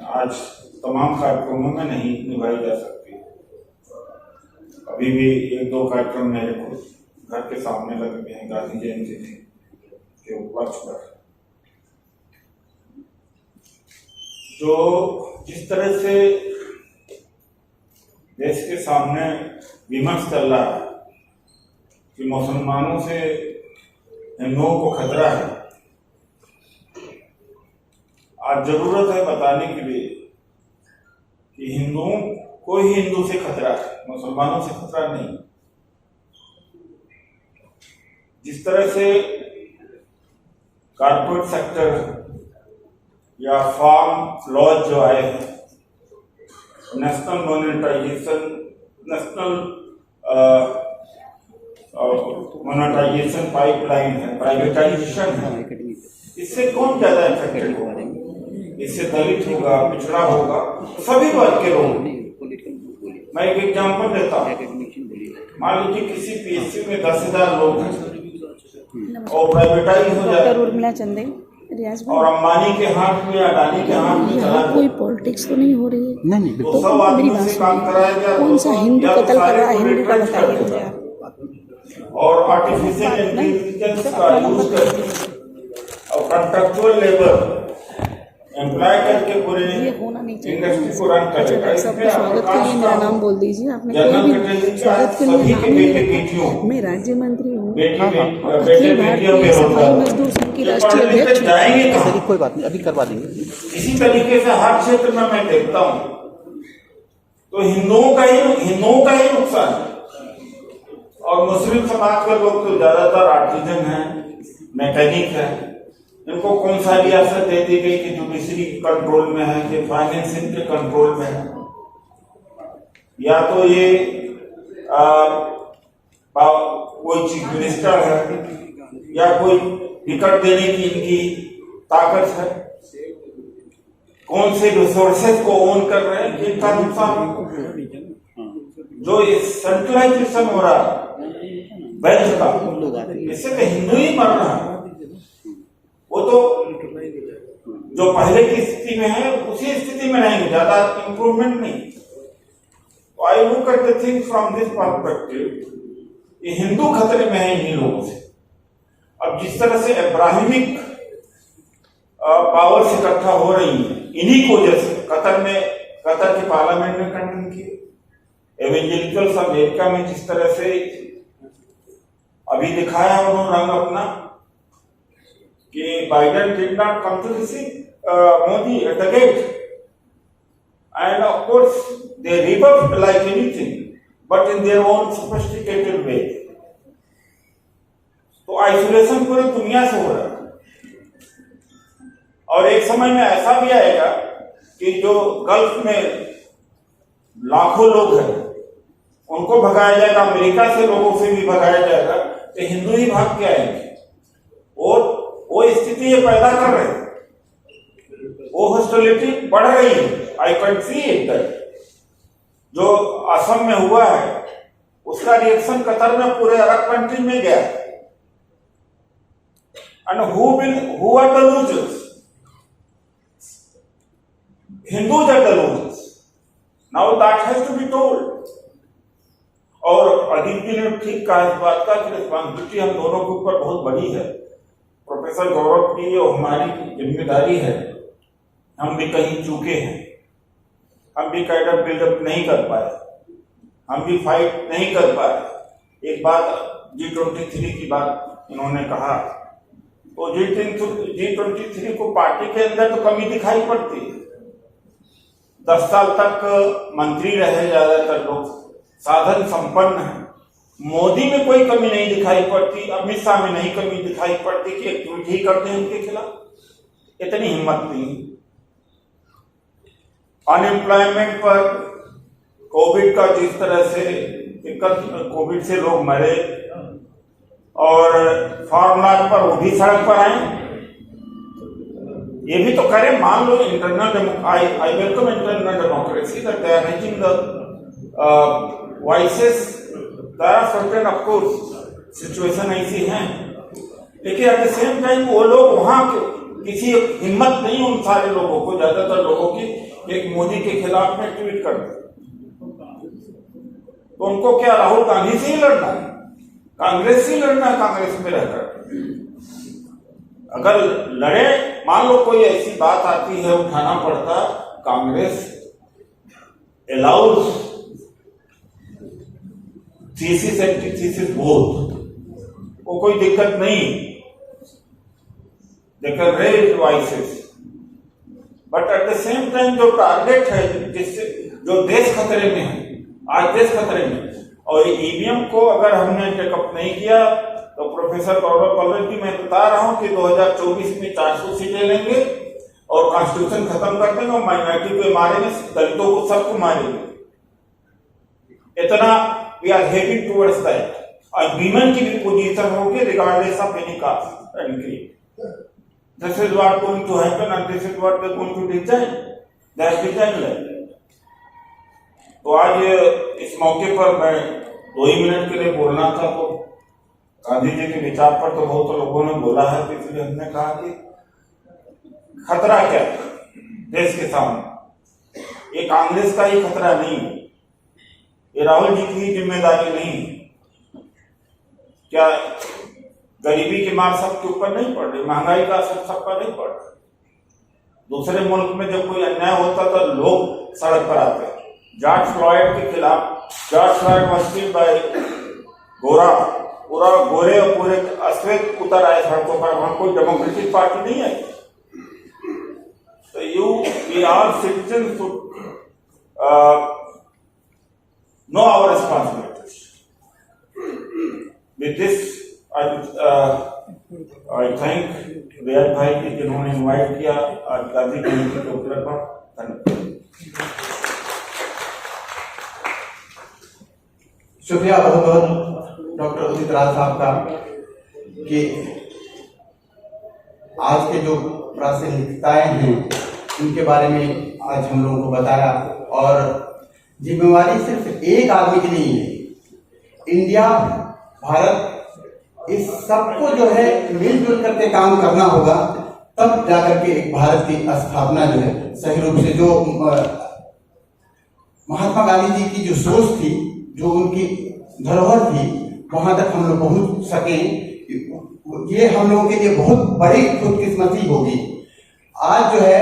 आज तमाम कार्यक्रमों में नहीं निभाई जा सकती। अभी भी एक दो कार्यक्रम मेरे को घर के सामने लगे हुए हैं गांधी जयंती के उपलक्ष्य पर। जो जिस तरह से देश के सामने विमर्श चल रहा है कि मुसलमानों से हिंदुओं को खतरा है, आज जरूरत है बताने के लिए कि हिंदुओं को ही हिंदू से खतरा है, मुसलमानों से खतरा नहीं। जिस तरह से कॉर्पोरेट सेक्टर या फार्म लॉज जो आए हैं, नेशनल मोनेटाइजेशन पाइपलाइन है, प्राइवेटाइजेशन है, इससे कौन ज्यादा इफेक्टेड होगा? इससे दलित होगा, पिछड़ा होगा, सभी वर्ग के लोग। मैं एक एग्जांपल देता हूँ। मान लीजिए किसी पीएससी में 10,000 लोग हैं और प्राइवेटाइज हो जाए और अंबानी के हाथ में, अडानी के हाथ में चला, कोई पॉलिटिक्स तो नहीं हो रही है। नहीं, तो सब आदमी से काम कराया गया। कौन सा हिंदू कत्ल कर रहा है? हिंदू का बताइए मुझे आप। और आर्टिफिशियल इंटेलिजेंस का यूज करके और कॉन्ट्रैक्चुअल लेबर एम्प्लॉय करके पूरे इंडस्ट्री को रन करेगा। सबका स्वागत के लिए मेरा नाम बोल दीजिए। आपने कोई भी स्वागत के लिए नाम नहीं रखा। मैं राज्य मंत्री हूँ, अखिल भारतीय सफाई मजदूर संघ की राष्ट्रीय अध्यक्ष। जाएंगे कोई बात नहीं, अभी करवा देंगे। इसी तरीके से हर क्षेत्र में मैं देखता हूँ तो हिंदुओं का ही नुकसान है। और मुस्लिम समाज के लोग तो ज्यादातर आर्टिजन है, मैकेनिक है, इनको कौन सा रियासत दे दी गई कि जुडिशरी कंट्रोल में है, कि फाइनेंसिंग के कंट्रोल में है, या तो ये कोई चीफ मिनिस्टर है या कोई टिकट देने की इनकी ताकत है, कौन से रिसोर्सेज को ओन कर रहे हैं, किनका नुकसान। जो ये सेंट्रलाइजेशन हो रहा है वेल्थ का, इससे तो हिंदू ही मर रहा है। वो तो जो पहले की स्थिति में है उसी स्थिति में रहेंगे, ज्यादा इंप्रूवमेंट नहीं। तो I look at the thing from this perspective, ये हिंदू खतरे में है इन्हीं लोगों से। अब जिस तरह से अब्राहमिक पावर्स इकट्ठा हो रही है इन्हीं की वजह से, कतर के पार्लियामेंट में कंडेम किए, एवेंजेलिकल्स अमेरिका में जिस तरह से अभी दिखाया उन्होंने रंग अपना कि Biden did not come to receive Modi at the gate, and of course they rebuffed like anything, but in their own sophisticated way. तो आइसोलेशन पूरी दुनिया से हो रहा है। और एक समय में ऐसा भी आएगा कि जो गल्फ में लाखों लोग हैं उनको भगाया जाएगा, अमेरिका से लोगों से भी भगाया जाएगा, तो हिंदू ही भाग के आएंगे। और वो स्थिति ये पैदा कर रहे हैं, वो हॉस्टिलिटी बढ़ रही है। I can see it that जो असम में हुआ है उसका रिएक्शन कतर में पूरे अरब कंट्री में गया। And who are the losers? Hindus are the losers. Now that has to be told. और अदिति ने ठीक कहा इस बात का कि रिस्पॉन्सिबिलिटी हम दोनों के ऊपर बहुत बड़ी है। प्रोफेसर गौरव की और हमारी जिम्मेदारी है। हम भी कहीं चूके हैं, हम भी कैडर बिल्डअप नहीं कर पाए, हम भी फाइट नहीं कर पाए। एक बात G23 की बात इन्होंने कहा, तो G23 को पार्टी के अंदर तो कमी दिखाई पड़ती है। 10 साल तक मंत्री रहे ज्यादातर लोग, साधन संपन्न है। मोदी में कोई कमी नहीं दिखाई पड़ती, अमित शाह में नहीं कमी दिखाई पड़ती कि एक ट्वीट ही करते हैं उनके खिलाफ। इतनी हिम्मत नहीं। अनएम्प्लॉयमेंट पर कोविड का जिस तरह से दिक्कत, कोविड से लोग मरे और फार्मूला पर वो भी सड़क पर आए, ये भी तो करें। मान लो internal, I welcome internal democracy that they are raising the voices. There are certain of course situation ऐसी हैं, लेकिन एट द सेम टाइम वो लोग वहां किसी हिम्मत नहीं उन सारे लोगों को, ज्यादातर लोगों की, एक मोदी के खिलाफ में ट्वीट कर दे, तो उनको क्या राहुल गांधी से ही लड़ना है, कांग्रेस से ही लड़ना है? कांग्रेस में रहकर अगर लड़े, मान लो कोई ऐसी बात आती है उठाना पड़ता, Congress allows thesis antithesis both, वो कोई दिक्कत नहीं, they can raise voices, but at the same time जो टारगेट है, जिससे जो देश खतरे में है, आज देश खतरे में, और ईवीएम को अगर हमने टेकअप नहीं किया तो प्रोफेसर गौरव पल्लव जी, मैं बता रहा हूं कि 2024 में 400 सीटें लेंगे और कॉन्स्टिट्यूशन खत्म कर देंगे, और माइनॉरिटी को मारेंगे, दलितों को, सबको मारेंगे। इतना we are heading towards that, और वीमेन की भी पोजीशन होगी regardless of any caste and creed. This is what going to happen and this is what they going to design, that design like. तो आज इस मौके पर मैं 2 ही मिनट के लिए बोलना था, तो गांधी जी के विचार पर तो बहुत लोगों ने बोला है, तो इसलिए हमने कहा कि खतरा क्या है देश के सामने, ये कांग्रेस का ही खतरा नहीं है, ये राहुल जी की ही जिम्मेदारी नहीं है। क्या गरीबी की मार सबके ऊपर नहीं पड़ रही, महंगाई का असर सब पर नहीं पड़ रहा? दूसरे मुल्क में जब कोई अन्याय होता तो लोग सड़क पर आते हैं। जॉर्ज फ्लॉयड के खिलाफ, George Floyd was killed by गोरा, पूरा गोरे और पूरे अश्वेत उतर आए सड़कों पर, वहां कोई डेमोक्रेटिक पार्टी नहीं है। तो we are citizen should know our responsibilities. With this I thank Riyaz भाई की जिन्होंने इन्वाइट किया आज गांधी जयंती के अवसर पर। धन्यवाद। शुक्रिया बहुत बहुत डॉक्टर उदित राज साहब का कि आज के जो प्रासंगिकताएं हैं उनके बारे में आज हम लोगों को बताया। और जिम्मेवारी सिर्फ एक आदमी की नहीं है, इंडिया, भारत, इस सबको जो है मिलजुल करके काम करना होगा, तब जाकर के एक भारत की स्थापना जो है सही रूप से, जो महात्मा गांधी जी की जो सोच थी, जो उनकी धरोहर थी, वहां तक हम लोग पहुंच सके, ये हम लोगों के लिए बहुत बड़ी खुदकिस्मती होगी। आज जो है